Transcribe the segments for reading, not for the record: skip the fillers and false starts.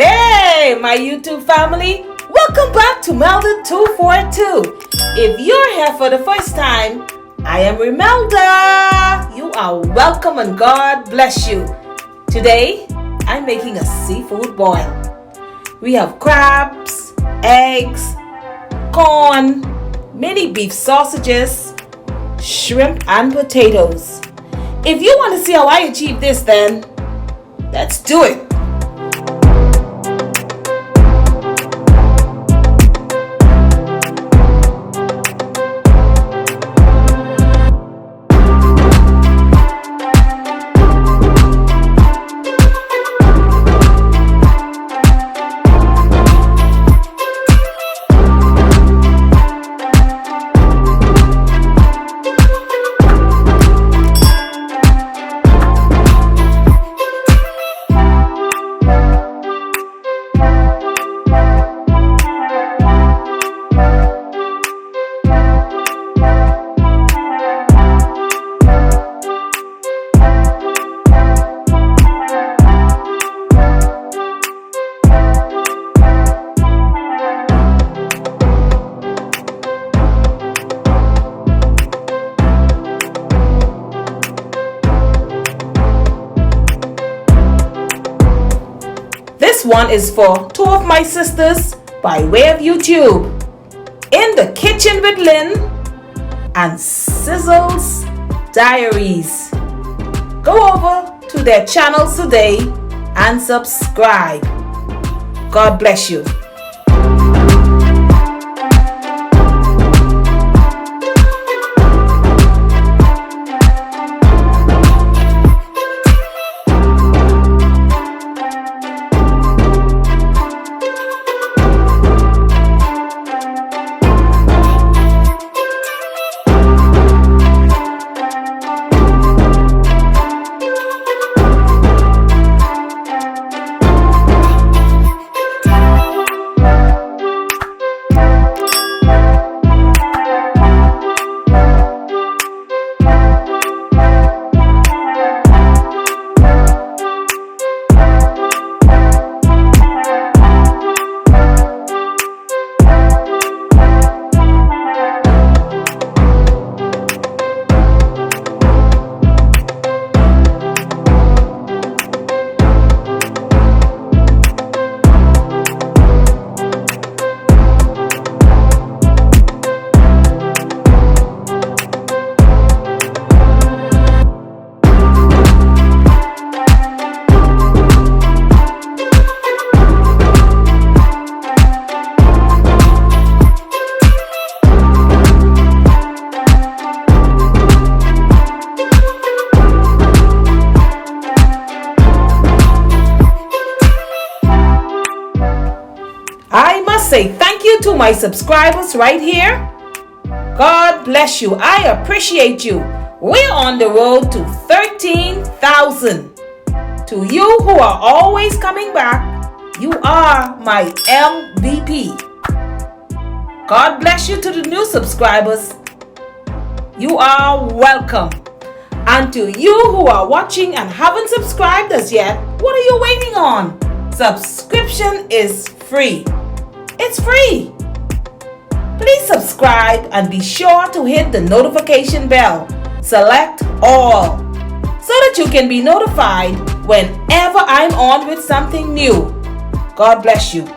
Hey, my YouTube family, welcome back to Melda 242. If you're here for the first time, I am Melda. You are welcome and God bless you. Today, I'm making a seafood boil. We have crabs, eggs, corn, mini beef sausages, shrimp and potatoes. If you want to see how I achieve this, then let's do it. This one is for two of my sisters by way of YouTube. In the Kitchen with Lynn and Sizzle's Diaries. Go over to their channels today and subscribe. God bless you. I must say thank you to my subscribers right here. God bless you. I appreciate you. We're on the road to 13,000. To you who are always coming back, you are my MVP. God bless you to the new subscribers. You are welcome. And to you who are watching and haven't subscribed as yet, what are you waiting on? Subscription is free. It's free. Please subscribe and be sure to hit the notification bell. Select all so that you can be notified whenever I'm on with something new. God bless you.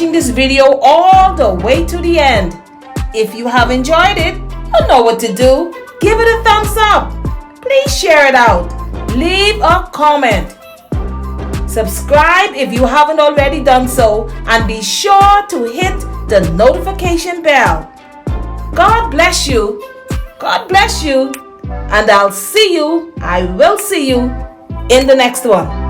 watching this video all the way to the end. If you have enjoyed it, you know what to do. Give it a thumbs up. Please share it out. Leave a comment. Subscribe if you haven't already done so, and be sure to hit the notification bell. God bless you. God bless you. And I will see you in the next one.